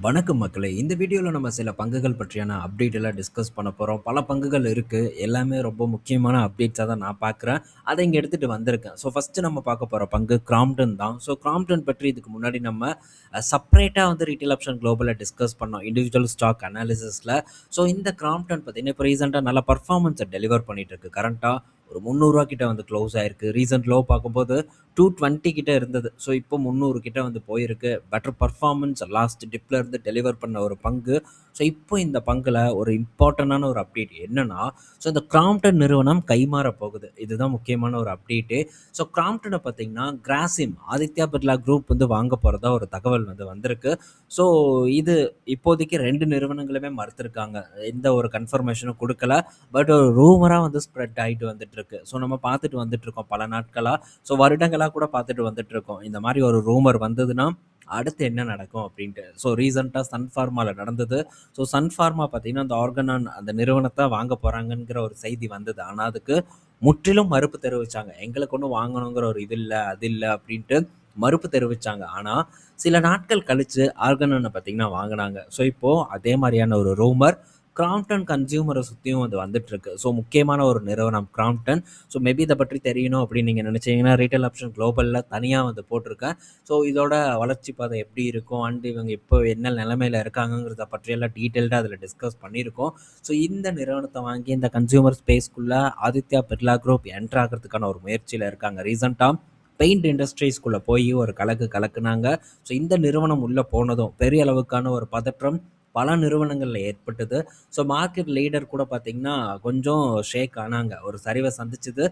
வணக்கம் மக்களே! இந்த வீடியோல நம்ம சில பங்குகள் பற்றியான அப்டேட் எல்லாம் டிஸ்கஸ் பண்ண போறோம். பல பங்குகள் இருக்கு. எல்லாமே ரொம்ப முக்கியமான அப்டேட்ஸா தான் நான் பார்க்குறேன். அத இங்க எடுத்துட்டு வந்திருக்கேன். ஃபர்ஸ்ட்டு நம்ம பார்க்க போற பங்கு கிராம்ப்டன் தான். கிராம்ப்டன் பற்றி இதுக்கு முன்னாடி நம்ம செப்பரேட்டா ரீட்டெயில் ஆப்ஷன் குளோபல்ல டிஸ்கஸ் பண்ணோம். இண்டிவிஜுவல் ஸ்டாக் அனாலிசிஸ்ல. இந்த கிராம்ப்டன் பார்த்தீங்கன்னா, இப்ப ரீசென்ட்டா நல்ல பெர்ஃபார்மன்ஸ டெலிவர் பண்ணிட்டு இருக்கு. கரண்ட்டா ஒரு ரூ. 300 கிட்ட க்ளோஸ் ஆயிருக்கு. ரீசென்ட் லோ பார்க்கும்போது 220 கிட்ட இருந்தது. இப்போ 300 கிட்ட போயிருக்கு. பெட்டர் பெர்ஃபார்மன்ஸ் லாஸ்ட் டிப்ல இருந்து டெலிவர் பண்ண ஒரு பங்கு. இப்போ இந்த பங்குல ஒரு இம்பார்ட்டன்டான ஒரு அப்டேட் என்னன்னா, இந்த கிராம்ப்டன் நிறுவனம் கைமாற போகுது. இதுதான் முக்கியமான ஒரு அப்டேட்டு. கிராம்ப்டன பார்த்தீங்கன்னா, கிராசிம் ஆதித்யா பிர்லா குரூப் வாங்க போறதா ஒரு தகவல் வந்திருக்கு. ஸோ இது இப்போதைக்கு 2 நிறுவனங்களுமே மறுத்திருக்காங்க. எந்த ஒரு கன்ஃபர்மேஷனும் குடுக்கல. பட் ஒரு ரூமரா ஸ்ப்ரெட் ஆயிட்டு வந்துட்டுருக்கு. நம்ம பார்த்துட்டு வந்துட்டுருக்கோம் பல நாட்களா. வருடங்களா கூட பார்த்துட்டு வந்துட்டுருக்கோம். இந்த மாரி ஒரு ரூமர் வந்ததுன்னா, அடுத்து என்ன நடக்கும் அப்படின்ட்டு. ரீசென்ட்டா சன் ஃபார்மால நடந்தது. சன் ஃபார்மா பார்த்தீங்கன்னா, அந்த ஆர்கனான் அந்த நிறுவனத்த வாங்க போறாங்கங்கிற ஒரு செய்தி வந்தது. ஆனா, அதுக்கு முற்றிலும் மறுப்பு தெரிவிச்சாங்க. எங்களுக்கு ஒண்ணும் வாங்கணுங்கிற ஒரு இது இல்ல, அது இல்ல அப்படின்ட்டு மறுப்பு தெரிவிச்சாங்க. ஆனா, சில நாட்கள் கழிச்சு ஆர்கனான பார்த்தீங்கன்னா வாங்குனாங்க. இப்போ அதே மாரியான ஒரு ரூமர் கிராம்ப்டன் கன்சியூமரை சுற்றியும் வந்துட்டுருக்கு. முக்கியமான ஒரு நிறுவனம் கிராம்ப்டன். மேபி இதை பற்றி தெரியணும் அப்படின்னு நீங்கள் நினச்சிங்கன்னா ரீட்டைல் ஆப்ஷன் குளோபலில் தனியாக போட்டிருக்கேன். இதோட வளர்ச்சி பாதை எப்படி இருக்கும் அண்ட் இவங்க இப்போ என்ன நிலைமையில் இருக்காங்கங்கிறத பற்றியெல்லாம் டீட்டெயில்டாக அதில் டிஸ்கஸ் பண்ணியிருக்கோம். இந்த நிறுவனத்தை வாங்கி இந்த கன்சியூமர் ஸ்பேஸ்க்குள்ளே ஆதித்யா பிர்லா குரூப் என்ட்ரு ஆகிறதுக்கான ஒரு முயற்சியில் இருக்காங்க. ரீசெண்டாக பெயிண்ட் இண்டஸ்ட்ரீஸ்குள்ளே போய் ஒரு கலக்குனாங்க. இந்த நிறுவனம் உள்ளே போனதும் பெரிய அளவுக்கான ஒரு பதற்றம் பல நிறுவனங்கள்ல ஏற்பட்டது. மார்க்கெட் லீடர் கூட பார்த்தீங்கன்னா, கொஞ்சம் ஷேக் ஆனாங்க. ஒரு சரிவை சந்திச்சது.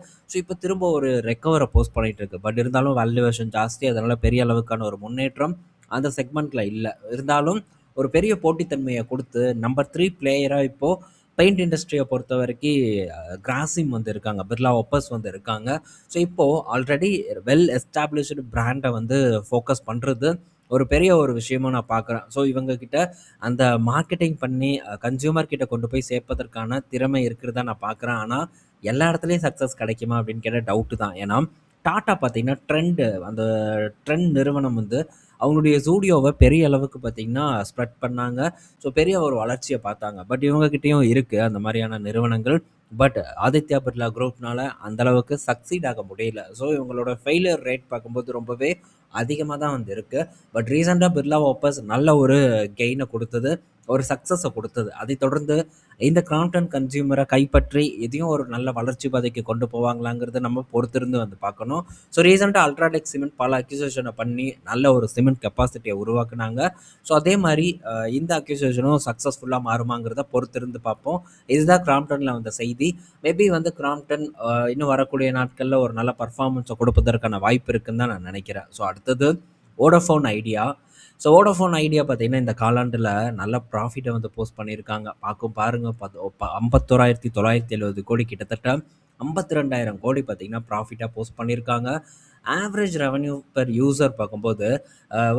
இப்போ திரும்ப ஒரு ரெக்கவர போஸ்ட் பண்ணிட்டு இருக்கு. பட் இருந்தாலும் வேல்யூவேஷன் ஜாஸ்தி. அதனால பெரிய அளவுக்கான ஒரு முன்னேற்றம் அந்த செக்மெண்ட்ல இல்ல. இருந்தாலும் ஒரு பெரிய போட்டித்தன்மைய குடுத்து நம்பர் 3 பிளேயரா இப்போ பெயிண்ட் இண்டஸ்ட்ரிய பொறுத்தவரைக்கி கிராசிம் இருக்காங்க. பிர்லா ஒப்பஸ் இருக்காங்க. இப்போ ஆல்ரெடி வெல் எஸ்டாப்ளிஷ்டு பிராண்ட ஃபோக்கஸ் பண்றது ஒரு பெரிய ஒரு விஷயமா நான் பார்க்குறேன். இவங்க கிட்ட அந்த மார்க்கெட்டிங் பண்ணி கன்சியூமர் கிட்ட கொண்டு போய் சேர்ப்பதற்கான திறமை இருக்கிறதா நான் பார்க்குறேன். ஆனா, எல்லா இடத்துலயும் சக்சஸ் கிடைக்குமா அப்படின்னு கேட்டா டவுட்டு தான். ஏன்னா, டாட்டா பார்த்தீங்கன்னா, அந்த ட்ரெண்ட் நிறுவனம் அவங்களுடைய Zudio பெரிய அளவுக்கு பார்த்தீங்கன்னா, ஸ்ப்ரெட் பண்ணாங்க. பெரிய ஒரு வளர்ச்சிய பார்த்தாங்க. பட் இவங்க கிட்டயும் இருக்கு அந்த மாரியான நிறுவனங்கள். பட் ஆதித்யா பிர்லா குரூப்னால அந்த அளவுக்கு சக்சீட் ஆக முடியல. இவங்களோட ஃபெயிலியர் ரேட் பார்க்கும்போது ரொம்பவே அதிகமா தான் இருக்கு. பட் ரீசென்ட்டா பிர்லா ஓப்பஸ் நல்ல ஒரு கெயின குடுத்தது. ஒரு சக்சஸ குடுத்தது. அதைத் தொடர்ந்து இந்த கிராம்ப்டன் கன்சியூமர கைப்பற்றி இதையும் ஒரு நல்ல வளர்ச்சி பாதைக்கு கொண்டு போவாங்களாங்கிறத நம்ம பொறுத்திருந்து பார்க்கணும். ரீசென்ட்டா அல்ட்ராடெக் சிமெண்ட் பல அக்யூசிஷன பண்ணி நல்ல ஒரு சிமெண்ட் கெப்பாசிட்டிய உருவாக்குனாங்க. அதே மாரி இந்த அக்யூசிஷனும் சக்சஸ்ஃபுல்லா மாறுமாங்கிறத பொறுத்திருந்து பார்ப்போம். இதுதான் கிராம்ப்டன்ல வந்த செய்தி. மேபி கிராம்ப்டன் இன்னும் வரக்கூடிய நாட்கள்ல ஒரு நல்ல பெர்ஃபார்மன்ஸ கொடுப்பதற்கான வாய்ப்பு இருக்குன்னு தான் நான் நினைக்கிறேன். அடுத்தது வோடஃபோன் ஐடியா. வோடஃபோன் ஐடியா பார்த்தீங்கன்னா, இந்த காலாண்டுல நல்ல ப்ராஃபிட்ட போஸ்ட் பண்ணியிருக்காங்க. பாருங்க 51,970 கோடி கிட்டத்தட்ட 52,000 கோடி பார்த்தீங்கன்னா, ப்ராஃபிட்டா போஸ்ட் பண்ணியிருக்காங்க. ஆவரேஜ் ரெவென்யூ பெர் யூசர் பார்க்கும்போது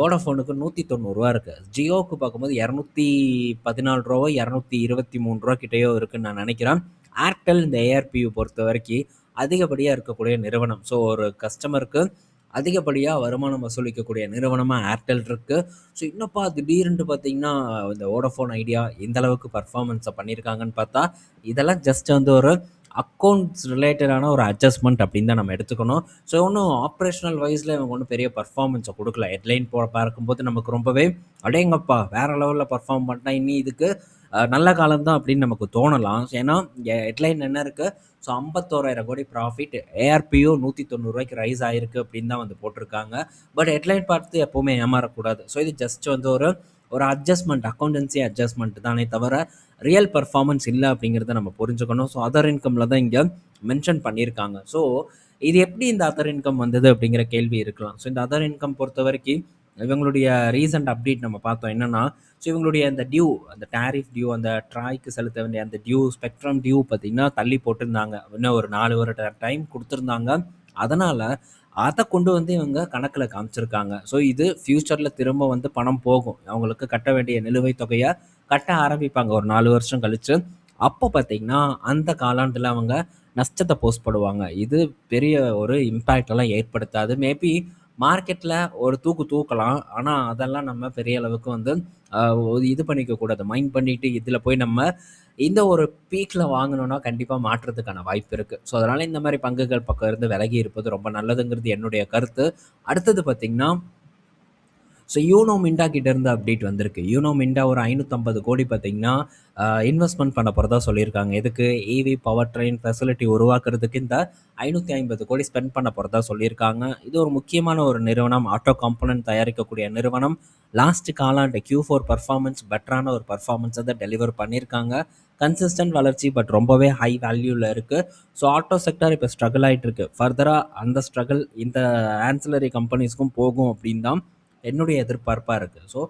வோடஃபோனுக்கு ரூ. 190 இருக்கு. ஜியோவுக்கு பார்க்கும்போது ரூ. 214 ரூ. 223 கிட்டயோ இருக்குன்னு நான் நினைக்கிறேன். ஏர்டெல் இந்த ஏஆர்பியூ பொறுத்தவரைக்கும் அதிகப்படியா இருக்கக்கூடிய நிறுவனம். ஒரு கஸ்டமருக்கு அதிகப்படியா வருமானம் வசூலிக்கக்கூடிய நிறுவனமா ஏர்டெல் இருக்கு. என்னப்பா திடீர்னு பார்த்தீங்கன்னா, இந்த வோடஃபோன் ஐடியா இந்த அளவுக்கு பெர்ஃபார்மன்ஸ பண்ணியிருக்காங்கன்னு பார்த்தா, இதெல்லாம் ஜஸ்ட் ஒரு அக்கவுண்ட்ஸ் ரிலேட்டடான ஒரு அட்ஜஸ்ட்மெண்ட் அப்படின்னு தான் நம்ம எடுத்துக்கணும். ஒண்ணும் ஆப்பரேஷனல் வைஸ்ல இவங்க ஒண்ணும் பெரிய பெர்ஃபார்மன்ஸ குடுக்கல. ஹெட்லைன் பார்க்கும்போது நமக்கு ரொம்பவே அடேங்கப்பா! வேற லெவல்ல பெர்ஃபார்ம் பண்ணிட்டா இனி இதுக்கு நல்ல காலம் தான் அப்படின்னு நமக்கு தோணலாம். ஏன்னா, ஹெட்லைன் என்ன இருக்கு? 51,000 கோடி ப்ராஃபிட். ஏஆர்பிஓ ரூ. 190 ரைஸ் ஆயிருக்கு அப்படின்னு தான் போட்டிருக்காங்க. பட் ஹெட்லைன் பார்த்து எப்பவுமே ஏமாறக்கூடாது. இது ஜஸ்ட் ஒரு ஒரு அட்ஜஸ்ட்மெண்ட், அக்கவுண்டன்சி அட்ஜஸ்ட்மெண்ட் தானே தவிர, ரியல் பெர்ஃபார்மன்ஸ் இல்ல அப்படிங்கிறத நம்ம புரிஞ்சுக்கணும். அதர் இன்கம்ல தான் இங்க மென்ஷன் பண்ணியிருக்காங்க. இது எப்படி இந்த அதர் இன்கம் வந்தது அப்படிங்கிற கேள்வி இருக்கலாம். இந்த அதர் இன்கம் பொறுத்தவரைக்கு இவங்களுடைய ரீசென்ட் அப்டேட் நம்ம பார்த்தோம். என்னன்னா, இவங்களுடைய அந்த டியூ, அந்த டாரிஃப் டியூ, அந்த ட்ராய்க்கு செலுத்த வேண்டிய அந்த டியூ, ஸ்பெக்ட்ரம் டியூ பார்த்தீங்கன்னா தள்ளி போட்டிருந்தாங்க. இன்னும் ஒரு 4 வருட டைம் குடுத்திருந்தாங்க. அதனால அத கொண்டு இவங்க கணக்குல காமிச்சிருக்காங்க. இது ஃபியூச்சர்ல திரும்ப பணம் போகும். அவங்களுக்கு கட்ட வேண்டிய நிலுவைத் தொகைய கட்ட ஆரம்பிப்பாங்க ஒரு 4 வருஷம் கழிச்சு. அப்போ பார்த்தீங்கன்னா, அந்த காலாண்டுல அவங்க நஷ்டத்த போஸ்ட் பண்ணுவாங்க. இது பெரிய ஒரு இம்பாக்ட் எல்லாம் ஏற்படுத்தாது. மேபி மார்க்கெட்டில் ஒரு தூக்கலாம். ஆனால் அதெல்லாம் நம்ம பெரிய அளவுக்கு வந்து இது பண்ணிக்க கூடாது. மைண்ட் பண்ணிட்டு இதில் போய் நம்ம இந்த ஒரு பீக்கில் வாங்கணும்னா கண்டிப்பாக மாற்றத்துக்கான வாய்ப்பு இருக்குது. ஸோ அதனால் இந்த மாதிரி பங்குகள் பக்கம் இருந்து விலகி இருப்பது ரொம்ப நல்லதுங்கிறது என்னுடைய கருத்து. அடுத்தது பார்த்திங்கன்னா, ஸோ யூனோ மிண்டா கிட்டேருந்து அப்டேட் வந்திருக்கு. யூனோ மிண்டா ஒரு 550 கோடி பார்த்தீங்கன்னா இன்வெஸ்ட்மெண்ட் பண்ண போகிறதா சொல்லியிருக்காங்க. எதுக்கு? ஈவி பவர் ட்ரெயின் ஃபெசிலிட்டி உருவாக்குறதுக்கு இந்த 550 கோடி ஸ்பெண்ட் பண்ண போகிறதா சொல்லியிருக்காங்க. இது ஒரு முக்கியமான ஒரு நிறுவனம். ஆட்டோ காம்போனன்ட் தயாரிக்கக்கூடிய நிறுவனம். லாஸ்ட் காலாண்டு Q4 பர்ஃபார்மன்ஸ் பெட்டரான ஒரு பர்ஃபார்மன்ஸை தான் டெலிவர் பண்ணியிருக்காங்க. கன்சிஸ்டன்ட் வளர்ச்சி, பட் ரொம்பவே ஹை வேல்யூவில் இருக்குது. ஸோ ஆட்டோ செக்டார் இப்போ ஸ்ட்ரகிள் ஆகிட்டு இருக்கு. ஃபர்தராக அந்த ஸ்ட்ரகிள் இந்த ஆன்சிலரி கம்பெனிஸ்க்கும் போகும் அப்படின்னு தான் என்னுடைய எதிர்பார்ப்பாக இருக்குது. ஸோ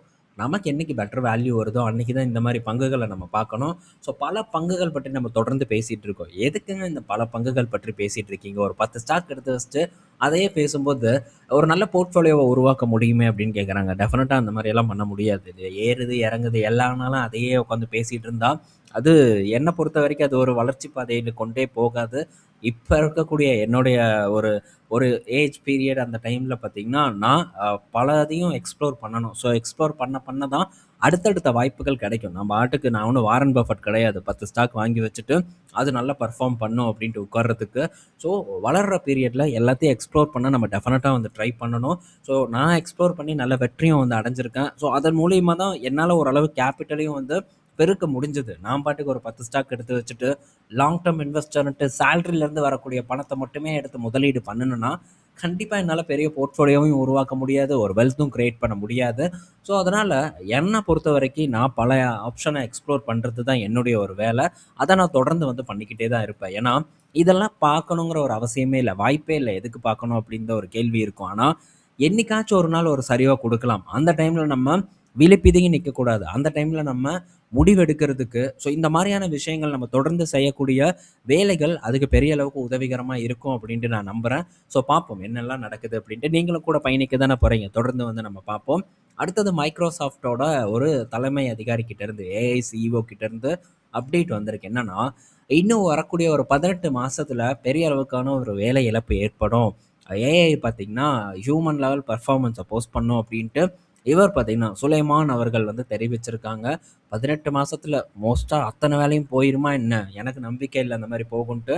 நமக்கு என்றைக்கு பெட்டர் வேல்யூ வருதோ அன்றைக்கி தான் இந்த மாதிரி பங்குகளை நம்ம பார்க்கணும். ஸோ பல பங்குகள் பற்றி நம்ம தொடர்ந்து பேசிகிட்டு இருக்கோம். எதுக்குங்க இந்த பல பங்குகள் பற்றி பேசிகிட்டு இருக்கீங்க? ஒரு 10 ஸ்டாக் எடுத்து வச்சுட்டு அதையே பேசும்போது ஒரு நல்ல போர்ட்ஃபோலியோவை உருவாக்க முடியுமே அப்படின்னு கேட்குறாங்க. டெஃபினட்டாக அந்த மாதிரியெல்லாம் பண்ண முடியாது. இது ஏறுது இறங்குது எல்லா நாளும் அதையே உட்காந்து பேசிகிட்டு இருந்தால் அது என்னை பொறுத்த வரைக்கும் அது ஒரு வளர்ச்சி பாதையில் கொண்டே போகாது. இப்போ இருக்கக்கூடிய என்னுடைய ஒரு ஒரு ஏஜ் பீரியட் அந்த டைமில் பார்த்திங்கன்னா நான் பலதையும் எக்ஸ்ப்ளோர் பண்ணணும். ஸோ எக்ஸ்ப்ளோர் பண்ண தான் அடுத்தடுத்த வாய்ப்புகள் கிடைக்கும். நம்ம ஆட்டுக்கு நான் ஒன்றும் வாரன் பஃபட் கிடையாது. 10 ஸ்டாக் வாங்கி வச்சுட்டு அது நல்லா பர்ஃபார்ம் பண்ணும் அப்படின்ட்டு உட்கார்றதுக்கு. ஸோ வளர்கிற பீரியடில் எல்லாத்தையும் எக்ஸ்ப்ளோர் பண்ண நம்ம டெஃபினட்டாக வந்து ட்ரை பண்ணணும். ஸோ நான் எக்ஸ்ப்ளோர் பண்ணி நல்ல வெற்றியும் வந்து அடைஞ்சிருக்கேன். ஸோ அதன் மூலியமாக தான் என்னால் ஓரளவு கேபிட்டலையும் வந்து பெருக்க முடிஞ்சது. நான் பாட்டுக்கு ஒரு 10 ஸ்டாக் எடுத்து வச்சுட்டு லாங் டேர்ம் இன்வெஸ்டர்ன்ட்டு சேலரியிலேருந்து வரக்கூடிய பணத்தை மட்டுமே எடுத்து முதலீடு பண்ணணுன்னா கண்டிப்பாக என்னால் பெரிய போர்ட்ஃபோலியோவையும் உருவாக்க முடியாது, ஒரு வெல்த்தும் க்ரியேட் பண்ண முடியாது. ஸோ அதனால் என்னை பொறுத்த வரைக்கும் நான் பல ஆப்ஷனை எக்ஸ்ப்ளோர் பண்ணுறது தான் என்னுடைய ஒரு வேலை. அதை நான் தொடர்ந்து வந்து பண்ணிக்கிட்டே தான் இருப்பேன். ஏன்னா இதெல்லாம் பார்க்கணுங்கிற ஒரு அவசியமே இல்லை, வாய்ப்பே இல்லை. எதுக்கு பார்க்கணும் அப்படின்ற ஒரு கேள்வி இருக்கும். ஆனால் என்னைக்காச்சும் ஒரு நாள் ஒரு சரிவாக கொடுக்கலாம். அந்த டைமில் நம்ம விழிப்பிதுங்கி நிற்கக்கூடாது. அந்த டைமில் நம்ம முடிவெடுக்கிறதுக்கு ஸோ இந்த மாதிரியான விஷயங்கள் நம்ம தொடர்ந்து செய்யக்கூடிய வேலைகள் அதுக்கு பெரிய அளவுக்கு உதவிகரமாக இருக்கும் அப்படின்ட்டு நான் நம்புகிறேன். ஸோ பார்ப்போம் என்னெல்லாம் நடக்குது அப்படின்ட்டு. நீங்களும் கூட பயணிக்க தானே போகிறீங்க. தொடர்ந்து வந்து நம்ம பார்ப்போம். அடுத்தது மைக்ரோசாஃப்டோட ஒரு தலைமை அதிகாரி கிட்டேருந்து, ஏஐ சிஇஓ கிட்டேருந்து அப்டேட் வந்திருக்கு. என்னென்னா, இன்னும் வரக்கூடிய ஒரு 18 மாதத்தில் பெரிய அளவுக்கான ஒரு வேலை இழப்பு ஏற்படும். ஏஐ பார்த்திங்கன்னா ஹியூமன் லெவல் பர்ஃபார்மன்ஸை போஸ்ட் பண்ணும் அப்படின்ட்டு இவர் பார்த்தீங்கன்னா சுலைமான் அவர்கள் வந்து தெரிவிச்சிருக்காங்க. 18 மாதத்தில் மோஸ்ட்டாக அத்தனை வேலையும் போயிருமா என்ன? எனக்கு நம்பிக்கை இல்லை அந்த மாதிரி போகுன்ட்டு.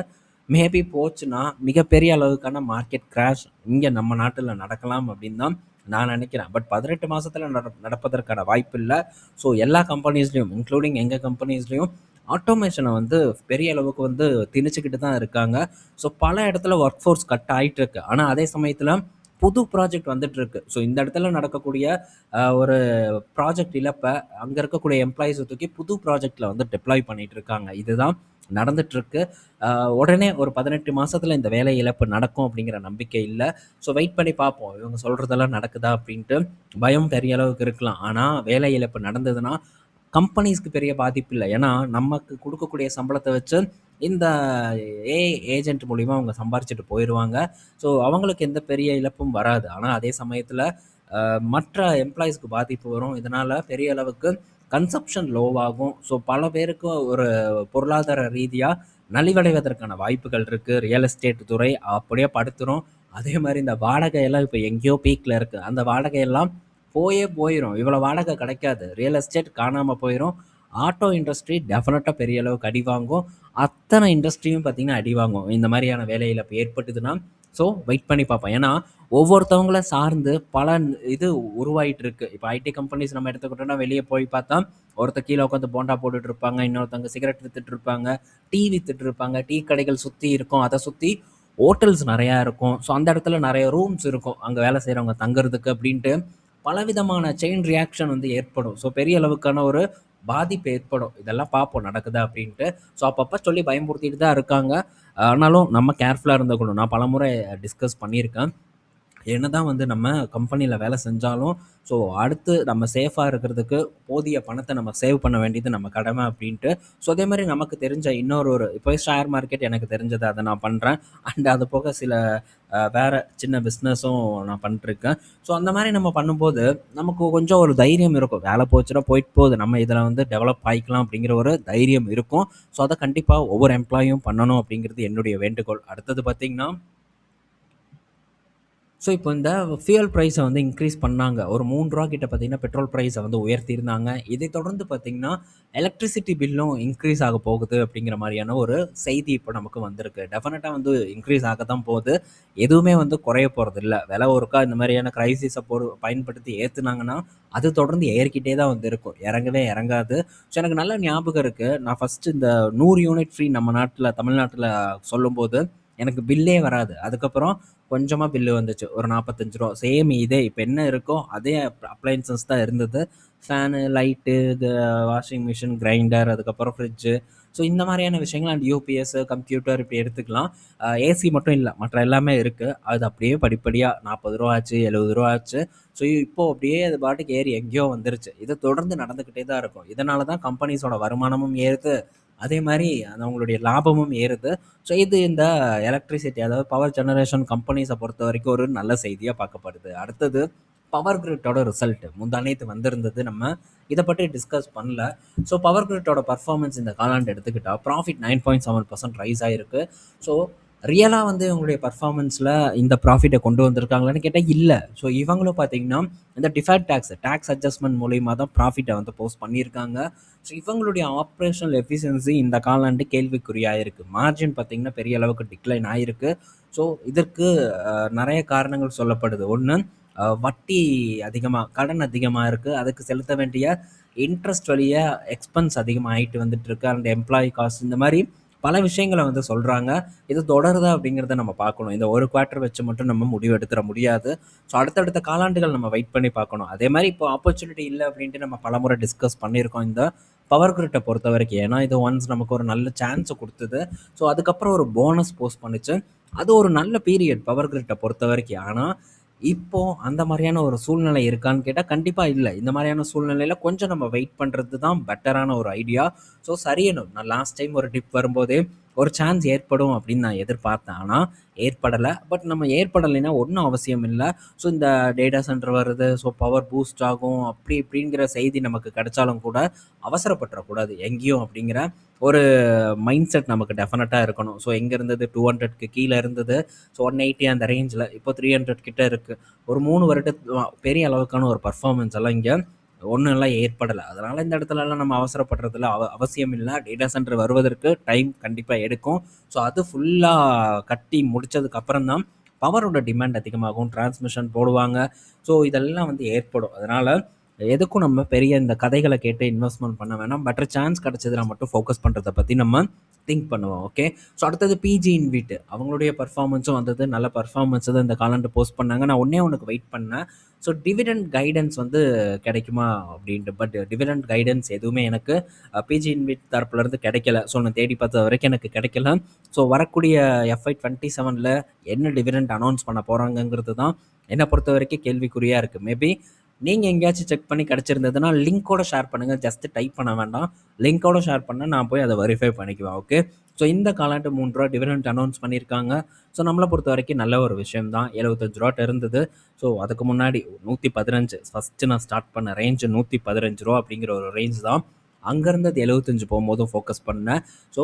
மேபி போச்சுன்னா மிகப்பெரிய அளவுக்கான மார்க்கெட் கிராஷ் இங்கே நம்ம நாட்டில் நடக்கலாம் அப்படின்னு தான் நான் நினைக்கிறேன். பட் 18 மாதத்தில் நடப்பதற்கான வாய்ப்பு இல்லை. ஸோ எல்லா கம்பெனிஸ்லேயும் இன்க்ளூடிங் எங்கள் கம்பெனிஸ்லேயும் ஆட்டோமேஷனை வந்து பெரிய அளவுக்கு வந்து திணிச்சுக்கிட்டு தான் இருக்காங்க. ஸோ பல இடத்துல ஒர்க் ஃபோர்ஸ் கட் ஆகிட்டு இருக்கு. ஆனால் அதே சமயத்தில் புது ப்ராஜெக்ட் வந்துட்டுருக்கு. ஸோ இந்த இடத்துல நடக்கக்கூடிய ஒரு ப்ராஜெக்ட் இழப்பை அங்கே இருக்கக்கூடிய எம்ப்ளாயீஸை தூக்கி புது ப்ராஜெக்டில் வந்து டெப்ளாய் பண்ணிகிட்டு இருக்காங்க. இதுதான் நடந்துட்டுருக்கு. உடனே ஒரு 18 மாதத்தில் இந்த வேலை இழப்பு நடக்கும் அப்படிங்கிற நம்பிக்கை இல்லை. ஸோ வெயிட் பண்ணி பார்ப்போம். இவங்க சொல்கிறதெல்லாம் நடக்குதா அப்படின்ட்டு. பயம் பெரிய அளவுக்கு இருக்கலாம். ஆனால் வேலை இழப்பு நடந்ததுன்னா கம்பெனிஸ்க்கு பெரிய பாதிப்பு இல்லை. ஏன்னா நமக்கு கொடுக்கக்கூடிய சம்பளத்தை வச்சு இந்த ஏஐ ஏஜென்ட் மூலிமா அவங்க சம்பாரிச்சுட்டு போயிடுவாங்க. ஸோ அவங்களுக்கு எந்த பெரிய இழப்பும் வராது. ஆனால் அதே சமயத்தில் மற்ற எம்ப்ளாயீஸ்க்கு பாதிப்பு வரும். இதனால் பெரிய அளவுக்கு கன்சப்ஷன் லோவாகும். ஸோ பல பேருக்கு ஒரு பொருளாதார ரீதியாக நலிவடைவதற்கான வாய்ப்புகள் இருக்குது. ரியல் எஸ்டேட் துறை அப்படியே படுத்துரும். அதே மாதிரி இந்த வாடகையெல்லாம் இப்போ எங்கேயோ பீக்கில் இருக்குது. அந்த வாடகையெல்லாம் போயிடும். இவ்வளோ வாடகை கிடைக்காது. ரியல் எஸ்டேட் காணாமல் போயிடும். ஆட்டோ இண்டஸ்ட்ரி டெஃபினட்டாக பெரிய அளவுக்கு அடி வாங்கும். அத்தனை இண்டஸ்ட்ரியும் பார்த்திங்கன்னா அடி வாங்கும் இந்த மாதிரியான வேலை இழப்பு ஏற்பட்டுதுன்னா. ஸோ வெயிட் பண்ணி பார்ப்போம். ஏன்னா ஒவ்வொருத்தவங்கள சார்ந்து பல இது உருவாகிட்டு இருக்கு. இப்போ ஐடி கம்பெனிஸ் நம்ம எடுத்துக்கிட்டோம்னா வெளியே போய் பார்த்தா ஒருத்தர் கீழே உட்காந்து போண்டா போட்டுட்டு இருப்பாங்க, இன்னொருத்தவங்க சிகரெட் வித்துட்டு இருப்பாங்க, டீ வித்துட்டு இருப்பாங்க, டீ கடைகள் சுற்றி இருக்கும், அதை சுற்றி ஹோட்டல்ஸ் நிறையா இருக்கும். ஸோ அந்த இடத்துல நிறைய ரூம்ஸ் இருக்கும் அங்கே வேலை செய்கிறவங்க தங்குறதுக்கு அப்படின்ட்டு பலவிதமான செயின் ரியாக்ஷன் வந்து ஏற்படும். ஸோ பெரிய அளவுக்கான ஒரு பாதிப்பு ஏற்படும். இதெல்லாம் பார்ப்போம் நடக்குதா அப்படின்ட்டு. ஸோ அப்பப்போ சொல்லி பயமுறுத்திட்டு தான் இருக்காங்க. ஆனாலும் நம்ம கேர்ஃபுல்லாக இருந்துக்கணும். நான் பலமுறை டிஸ்கஸ் பண்ணியிருக்கேன். என்னதான் வந்து நம்ம கம்பெனியில் வேலை செஞ்சாலும் ஸோ அடுத்து நம்ம சேஃபாக இருக்கிறதுக்கு போதிய பணத்தை நம்ம சேவ் பண்ண வேண்டியது நம்ம கடமை அப்படின்ட்டு. ஸோ அதே மாதிரி நமக்கு தெரிஞ்ச இன்னொரு இப்போ ஷேர் மார்க்கெட் எனக்கு தெரிஞ்சதை அதை நான் பண்ணுறேன். அண்ட் அது போக சில வேறு சின்ன பிஸ்னஸும் நான் பண்ணிட்டுருக்கேன். ஸோ அந்த மாதிரி நம்ம பண்ணும்போது நமக்கு கொஞ்சம் ஒரு தைரியம் இருக்கும். வேலை போச்சுன்னா போயிட்டு போகுது, நம்ம இதில் வந்து டெவலப் ஆகிக்கலாம் அப்படிங்கிற ஒரு தைரியம் இருக்கும். ஸோ அதை கண்டிப்பாக ஒவ்வொரு எம்ப்ளாயும் பண்ணணும் அப்படிங்கிறது என்னுடைய வேண்டுகோள். அடுத்தது பார்த்திங்கன்னா ஸோ இப்போ இந்த ஃபியூயல் ப்ரைஸை வந்து இன்க்ரீஸ் பண்ணாங்க. ஒரு ரூ. 3 கிட்ட பார்த்தீங்கன்னா, பெட்ரோல் ப்ரைஸை வந்து உயர்த்தியிருந்தாங்க. இதை தொடர்ந்து பார்த்தீங்கன்னா, எலக்ட்ரிசிட்டி பில்லும் இன்க்ரீஸ் ஆக போகுது அப்படிங்கிற மாரியான ஒரு செய்தி இப்போ நமக்கு வந்திருக்கு. டெஃபினட்டா வந்து இன்க்ரீஸ் ஆக தான் போகுது. எதுவுமே வந்து குறைய போறதில்ல. விலை ஒருக்கா இந்த மாரியான கிரைசிஸ பயன்படுத்தி ஏத்துனாங்கன்னா, அது தொடர்ந்து ஏறிக்கிட்டே தான் வந்து இருக்கும். இறங்கவே இறங்காது. ஸோ எனக்கு நல்ல ஞாபகம் இருக்கு. நான் ஃபர்ஸ்ட்டு இந்த 100 யூனிட் ஃப்ரீ நம்ம நாட்ல தமிழ்நாட்டுல சொல்லும்போது, எனக்கு பில்லே வராது. அதுக்கப்புறம் கொஞ்சமா பில்லு வந்துச்சு. ஒரு ரூ. 45. சேம் இதே இப்ப என்ன இருக்கோ அதே அப்ளையன்ஸஸ் தான் இருந்தது. Fan, light, washing machine, grinder, அதுக்கப்புறம் ஃப்ரிட்ஜு. ஸோ இந்த மாரியான விஷயங்கள் அண்ட் யூபிஎஸ், கம்ப்யூட்டர் இப்படி எடுத்துக்கலாம். ஏசி மட்டும் இல்ல. மற்ற எல்லாமே இருக்கு. அது அப்படியே படிப்படியா ரூ. 40 ஆச்சு, ரூ. 70 ஆச்சு. ஸோ இப்போ அப்படியே அது பாட்டுக்கு ஏறி எங்கேயோ வந்துருச்சு. இது தொடர்ந்து நடந்துக்கிட்டே தான் இருக்கும். இதனால தான் கம்பெனிஸோட வருமானமும் ஏறுது. அதே மாரி அது அவங்களுடைய லாபமும் ஏறுது. ஸோ இது இந்த எலக்ட்ரிசிட்டி அதாவது பவர் ஜெனரேஷன் கம்பெனிஸை பொறுத்த வரைக்கும் ஒரு நல்ல செய்தியாக பார்க்கப்படுது. அடுத்தது பவர் கிரிட்டோட ரிசல்ட் முந்தா நேத்து வந்திருந்தது. நம்ம இதை பற்றி டிஸ்கஸ் பண்ணல. ஸோ பவர் கிரிட்டோட பர்ஃபார்மன்ஸ் இந்த காலாண்டு எடுத்துக்கிட்டா ப்ராஃபிட் 9.7% ரைஸ் ஆயிருக்கு. ஸோ ரியலாக வந்து இவங்களுடைய பர்ஃபார்மன்ஸில் இந்த ப்ராஃபிட்டை கொண்டு வந்திருக்காங்களான்னு கேட்டால் இல்லை. ஸோ இவங்களும் பார்த்தீங்கன்னா இந்த டிஃபர்ட் டேக்ஸ் அட்ஜஸ்ட்மெண்ட் மூலியமாக தான் ப்ராஃபிட்டை வந்து போஸ்ட் பண்ணியிருக்காங்க. ஸோ இவங்களுடைய ஆப்ரேஷனல் எஃபிஷியன்சி இந்த காலாண்டு கேள்விக்குறியாயிருக்கு. மார்ஜின் பார்த்தீங்கன்னா பெரிய அளவுக்கு டிக்ளைன் ஆயிருக்கு. ஸோ இதற்கு நிறைய காரணங்கள் சொல்லப்படுது. ஒன்று, வட்டி அதிகமாக, கடன் அதிகமாக இருக்குது. அதுக்கு செலுத்த வேண்டிய இன்ட்ரெஸ்ட் வழியாக எக்ஸ்பென்ஸ் அதிகமாக ஆகிட்டு வந்துட்டு இருக்கு. அண்ட் எம்ப்ளாயி காஸ்ட் இந்த மாதிரி பல விஷயங்களை வந்து சொல்கிறாங்க. இது தொடருதா அப்படிங்கிறத நம்ம பார்க்கணும். இந்த ஒரு குவார்ட்டர் வச்சு மட்டும் நம்ம முடிவு எடுத்துட முடியாது. ஸோ அடுத்தடுத்த காலாண்டுகள் நம்ம வெயிட் பண்ணி பார்க்கணும். அதே மாதிரி இப்போ ஆப்பர்ச்சுனிட்டி இல்லை அப்படின்ட்டு நம்ம பலமுறை டிஸ்கஸ் பண்ணியிருக்கோம் இந்த பவர் கிரிட்டை பொறுத்த வரைக்கும். ஏன்னா இது ஒன்ஸ் நமக்கு ஒரு நல்ல சான்ஸை கொடுத்தது. ஸோ அதுக்கப்புறம் ஒரு போனஸ் போஸ்ட் பண்ணிச்சு. அது ஒரு நல்ல பீரியட் பவர் கிரிட்டை பொறுத்த வரைக்கும். ஆனால் இப்போ அந்த மாதிரியான ஒரு சூழ்நிலை இருக்கான்னு கேட்டால் கண்டிப்பாக இல்லை. இந்த மாதிரியான சூழ்நிலையில் கொஞ்சம் நம்ம வெயிட் பண்ணுறது தான் பெட்டரான ஒரு ஐடியா. ஸோ சரியணும். நான் லாஸ்ட் டைம் ஒரு டிப் வரும்போதே ஒரு சான்ஸ் ஏற்படும் அப்படின்னு நான் எதிர்பார்த்தேன். ஆனால் ஏற்படலை. பட் நம்ம ஏற்படலைன்னா ஒன்றும் அவசியம் இல்லை. ஸோ இந்த டேட்டா சென்டர் வருது, ஸோ பவர் பூஸ்ட் ஆகும் அப்படி இப்படிங்கிற செய்தி நமக்கு கிடைச்சாலும் கூட அவசரப்பட்டுறக்கூடாது எங்கேயும் அப்படிங்கிற ஒரு மைண்ட் செட் நமக்கு டெஃபினட்டாக இருக்கணும். ஸோ எங்கே இருந்தது 200க்கு கீழே இருந்தது. ஸோ 180 அந்த ரேஞ்சில் இப்போ 300 கிட்ட இருக்குது. ஒரு 3 வருடத்து பெரிய அளவுக்கான ஒரு பர்ஃபார்மன்ஸ் எல்லாம் இங்கே ஒன்றும் எல்லாம் ஏற்படலை. அதனால் இந்த இடத்துலலாம் நம்ம அவசரப்படுறதுல அவசியம் இல்லை. டேட்டா சென்டர் வருவதற்கு டைம் கண்டிப்பாக எடுக்கும். ஸோ அது ஃபுல்லாக கட்டி முடித்ததுக்கு அப்புறம் தான் பவரோட டிமாண்ட் அதிகமாகும், டிரான்ஸ்மிஷன் போடுவாங்க. ஸோ இதெல்லாம் வந்து ஏற்படும். அதனால் எதுக்கும் நம்ம பெரிய இந்த கதைகளை கேட்டு இன்வெஸ்ட்மெண்ட் பண்ண வேணாம். பெட்டர் சான்ஸ் கிடச்சதுல மட்டும் ஃபோக்கஸ் பண்ணுறதை பற்றி நம்ம திங்க் பண்ணுவோம். ஓகே. ஸோ அடுத்தது பிஜி இன்விட் அவங்களுடைய பர்ஃபார்மன்ஸும் வந்தது. நல்ல பர்ஃபார்மன்ஸ் தான் இந்த காலாண்டு போஸ்ட் பண்ணாங்க. நான் ஒன்றுக்கு வெயிட் பண்ணேன். ஸோ டிவிடெண்ட் கைடன்ஸ் வந்து கிடைக்குமா அப்படின்ட்டு. பட் டிவிடெண்ட் கைடன்ஸ் எதுவுமே எனக்கு பிஜி இன்விட் தரப்புலேருந்து கிடைக்கல. ஸோ நான் தேடி பார்த்த வரைக்கும் எனக்கு கிடைக்கல. ஸோ வரக்கூடிய FY27 என்ன டிவிடெண்ட் அனௌன்ஸ் பண்ண போகிறாங்கங்கிறது தான் என்னை பொறுத்த வரைக்கும் கேள்விக்குறியாக இருக்குது. மேபி நீங்கள் எங்கேயாச்சும் செக் பண்ணி கிடச்சிருந்ததுன்னா லிங்க்கோட ஷேர் பண்ணுங்கள். ஜஸ்ட் டைப் பண்ண வேண்டாம். லிங்க்கோட ஷேர் பண்ணால் நான் போய் அதை வெரிஃபை பண்ணிக்குவேன். ஓகே. ஸோ இந்த காலாண்டு ரூ. 3 டிவிடெண்ட் அனௌன்ஸ் பண்ணியிருக்காங்க. ஸோ நம்மளை பொறுத்த வரைக்கும் நல்ல ஒரு விஷயம் தான். ரூ. 75 இருந்தது. ஸோ அதுக்கு முன்னாடி 115 ஃபஸ்ட்டு நான் ஸ்டார்ட் பண்ண ரேஞ்சு ரூ. 115 அப்படிங்கிற ஒரு ரேஞ்ச் தான். அங்கேருந்து அது 75 போகும்போதும் ஃபோக்கஸ் பண்ணேன். ஸோ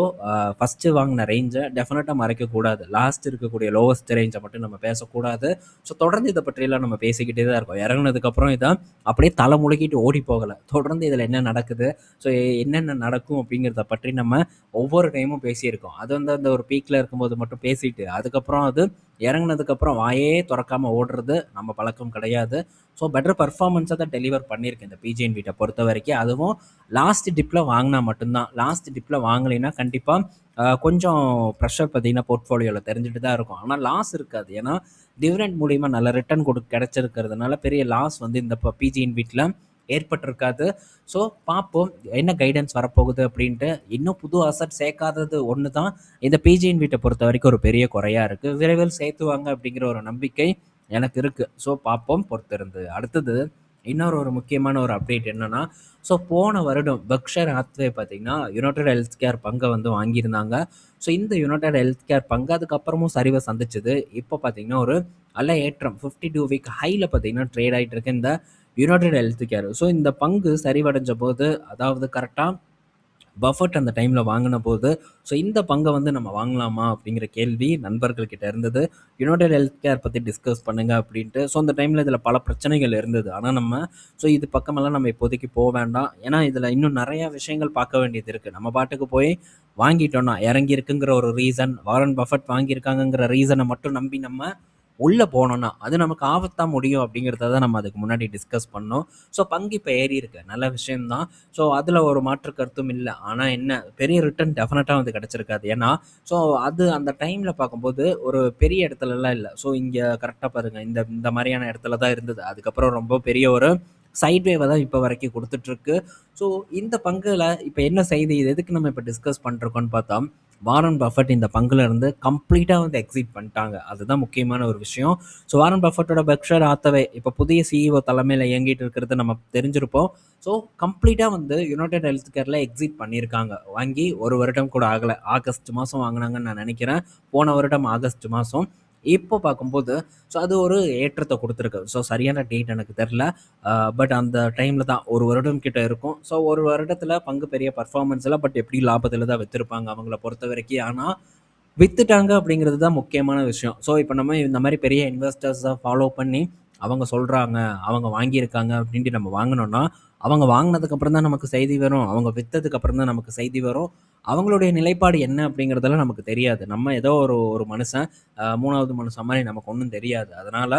ஃபஸ்ட்டு வாங்கின ரேஞ்சை டெஃபினட்டாக மறைக்கக்கூடாது. லாஸ்ட் இருக்கக்கூடிய லோவஸ்ட் ரேஞ்சை மட்டும் நம்ம பேசக்கூடாது. ஸோ தொடர்ந்து இதை பற்றியெல்லாம் நம்ம பேசிக்கிட்டே தான் இருக்கோம். இறங்குனதுக்கப்புறம் இதை அப்படியே தலை முழுக்கிட்டு ஓடி போகலை. தொடர்ந்து இதில் என்ன நடக்குது, ஸோ என்னென்ன நடக்கும் அப்படிங்கிறத பற்றி நம்ம ஒவ்வொரு டைமும் பேசியிருக்கோம். அது வந்து அந்த ஒரு பீக்கில் இருக்கும்போது மட்டும் பேசிட்டு அதுக்கப்புறம் அது இறங்குனதுக்கப்புறம் வாயே திறக்காமல் ஓடுறது நம்ம பழக்கம் கிடையாது. ஸோ பெட்டர் பர்ஃபார்மன்ஸை தான் டெலிவர் பண்ணியிருக்கேன் இந்த பிஜிஎன் வீட்டை பொறுத்த வரைக்கும். அதுவும் லாஸ்ட் டிப்பில் வாங்கினா மட்டும்தான். லாஸ்ட் டிப்பில் வாங்கலைன்னா கண்டிப்பாக கொஞ்சம் ப்ரெஷர் பார்த்தீங்கன்னா போர்ட்ஃபோலியோவில் தெரிஞ்சுட்டு தான் இருக்கும். ஆனால் லாஸ் இருக்காது. ஏன்னா டிவிடெண்ட் மூலிமா நல்ல ரிட்டர்ன் கிடைச்சிருக்கிறதுனால பெரிய லாஸ் வந்து இந்த பிஜிஎன் வீட்டில் ஏற்பட்டிருக்காது. ஸோ பார்ப்போம் என்ன கைடன்ஸ் வரப்போகுது அப்படின்ட்டு. இன்னும் புது அசட் சேர்க்காதது ஒன்று தான் இந்த பிஜிஎன் வீட்டை பொறுத்த வரைக்கும் ஒரு பெரிய குறையாக இருக்குது. விரைவில் சேர்த்துவாங்க அப்படிங்கிற ஒரு நம்பிக்கை எனக்கு இருக்குது. ஸோ பார்ப்போம் பொறுத்திருந்து. அடுத்தது இன்னொரு முக்கியமான ஒரு அப்டேட் என்னன்னா, ஸோ போன வருடம் பெர்க்ஷைர் ஹாத்வே பார்த்தீங்கன்னா யுனைடெட் ஹெல்த் கேர் பங்கை வந்து வாங்கியிருந்தாங்க. ஸோ இந்த யுனைடெட் ஹெல்த் கேர் பங்கு அதுக்கப்புறமும் சரிவை சந்திச்சது. இப்போ பார்த்தீங்கன்னா ஒரு நல்ல ஏற்றம் 52 வீக் ஹையில் பார்த்தீங்கன்னா ட்ரேட் ஆகிட்டு இருக்கு இந்த யுனைடெட் ஹெல்த் கேர். ஸோ இந்த பங்கு சரிவடைஞ்ச போது, அதாவது கரெக்டாக பஃபட் அந்த டைமில் வாங்கின போது ஸோ இந்த பங்கை வந்து நம்ம வாங்கலாமா அப்படிங்கிற கேள்வி நண்பர்கள்கிட்ட இருந்தது. யுனைடெட் ஹெல்த் கேர் பற்றி டிஸ்கஸ் பண்ணுங்க அப்படின்ட்டு. ஸோ அந்த டைமில் இதில் பல பிரச்சனைகள் இருந்தது. ஆனால் நம்ம ஸோ இது பக்கமெல்லாம் நம்ம இப்போதைக்கு போக வேண்டாம். ஏன்னா இதில் இன்னும் நிறைய விஷயங்கள் பார்க்க வேண்டியது இருக்குது. நம்ம பாட்டுக்கு போய் வாங்கிட்டோம்னா இறங்கி இருக்குங்கிற ஒரு ரீசன், வாரன் பஃபட் வாங்கியிருக்காங்கங்கிற ரீசனை மட்டும் நம்பி நம்ம உள்ளே போனோம்னா அது நமக்கு ஆபத்தாக முடியும் அப்படிங்கிறத தான் நம்ம அதுக்கு முன்னாடி டிஸ்கஸ் பண்ணோம். ஸோ பங்கு இப்போ ஏறி இருக்கு, நல்ல விஷயம்தான். ஸோ அதில் ஒரு மாற்று கருத்தும் இல்லை. ஆனால் என்ன, பெரிய ரிட்டர்ன் டெஃபினட்டாக வந்து கிடச்சிருக்காது. ஏன்னா ஸோ அது அந்த டைமில் பார்க்கும்போது ஒரு பெரிய இடத்துலலாம் இல்லை. ஸோ இங்கே கரெக்டாக பாருங்கள், இந்த இந்த மாதிரியான இடத்துல தான் இருந்தது. அதுக்கப்புறம் ரொம்ப பெரிய ஒரு சைட்வேவை தான் இப்போ வரைக்கும் கொடுத்துட்ருக்கு. ஸோ இந்த பங்கில் இப்போ என்ன செய்தி, இது எதுக்கு நம்ம இப்போ டிஸ்கஸ் பண்ணிருக்கோன்னு பார்த்தா, வாரன் பஃபட் இந்த பங்குல இருந்து கம்ப்ளீட்டாக வந்து எக்ஸிட் பண்ணிட்டாங்க. அதுதான் முக்கியமான ஒரு விஷயம். ஸோ வாரன் பஃபட்டோட பெர்க்ஷைர் ஹாத்தவே இப்போ புதிய சிஇஓ தலைமையில் இயங்கிட்டு இருக்கிறது நம்ம தெரிஞ்சிருப்போம். ஸோ கம்ப்ளீட்டாக வந்து யுனைடெட் ஹெல்த் கேரில் எக்ஸிட் பண்ணியிருக்காங்க. வாங்கி ஒரு வருடம் கூட ஆகலை. ஆகஸ்ட் மாதம் வாங்கினாங்கன்னு நான் நினைக்கிறேன். போன வருடம் ஆகஸ்ட் மாதம். இப்போ பார்க்கும்போது ஸோ அது ஒரு ஏற்றத்தை கொடுத்துருக்கு. ஸோ சரியான டேட் எனக்கு தெரில. பட் அந்த டைமில் தான் ஒரு வருடம் கிட்ட இருக்கும். ஸோ ஒரு வருடத்தில் பங்கு பெரிய பர்ஃபார்மன்ஸ் இல்லை. பட் எப்படி லாபத்தில் தான் விற்றுருப்பாங்க அவங்கள பொறுத்த வரைக்கும். ஆனால் வித்துட்டாங்க அப்படிங்கிறது தான் முக்கியமான விஷயம். ஸோ இப்போ நம்ம இந்த மாதிரி பெரிய இன்வெஸ்டர்ஸை ஃபாலோ பண்ணி அவங்க சொல்கிறாங்க, அவங்க வாங்கியிருக்காங்க அப்படின்ட்டு நம்ம வாங்கினோன்னா, அவங்க வாங்கினதுக்கப்புறம் தான் நமக்கு செய்தி வரும். அவங்க விற்றதுக்கப்புறம் தான் நமக்கு செய்தி வரும். அவங்களுடைய நிலைப்பாடு என்ன அப்படிங்கிறதெல்லாம் நமக்கு தெரியாது. நம்ம ஏதோ ஒரு ஒரு மனுஷன், மூணாவது மனுஷன் மாதிரி நமக்கு ஒன்றும் தெரியாது. அதனால்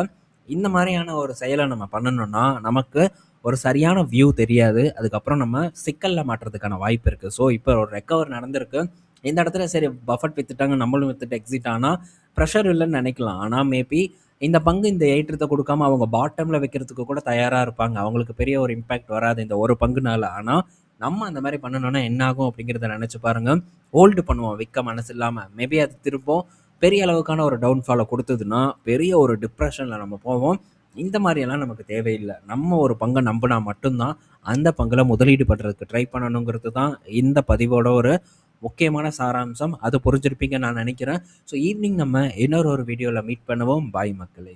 இந்த மாதிரியான ஒரு செயலை நம்ம பண்ணணும்னா நமக்கு ஒரு சரியான வியூ தெரியாது. அதுக்கப்புறம் நம்ம சிக்கலில் மாட்டுறதுக்கான வாய்ப்பு இருக்குது. ஸோ இப்போ ஒரு ரெக்கவர் நடந்திருக்கு. இந்த இடத்துல சரி பஃபட் வித்துட்டாங்க, நம்மளும் வித்துட்டு எக்ஸிட் ஆனால் ப்ரெஷர் இல்லைன்னு நினைக்கலாம். ஆனால் மேபி இந்த பங்கு இந்த ஏற்றத்தை கொடுக்காம அவங்க பாட்டமில் வைக்கிறதுக்கு கூட தயாராக இருப்பாங்க. அவங்களுக்கு பெரிய ஒரு இம்பேக்ட் வராது இந்த ஒரு பங்குனால. ஆனால் நம்ம அந்த மாதிரி பண்ணணும்னா என்ன ஆகும் அப்படிங்கிறத நினச்சி பாருங்கள். ஹோல்டு பண்ணுவோம் விற்க மனசு இல்லாமல். மேபி அது திருப்பம் பெரிய அளவுக்கான ஒரு டவுன்ஃபாலை கொடுத்ததுன்னா பெரிய ஒரு டிப்ரெஷனில் நம்ம போவோம். இந்த மாதிரியெல்லாம் நமக்கு தேவையில்லை. நம்ம ஒரு பங்கை நம்பினா மட்டும்தான் அந்த பங்கில் முதலீடு பண்ணுறதுக்கு ட்ரை பண்ணணுங்கிறது தான் இந்த பதிவோட ஒரு முக்கியமான சாராம்சம். அது புரிஞ்சிருப்பீங்கன்னு நான் நினைக்கிறேன். ஸோ ஈவினிங் நம்ம இன்னொரு வீடியோவில் மீட் பண்ணுவோம். பாய் மக்களே.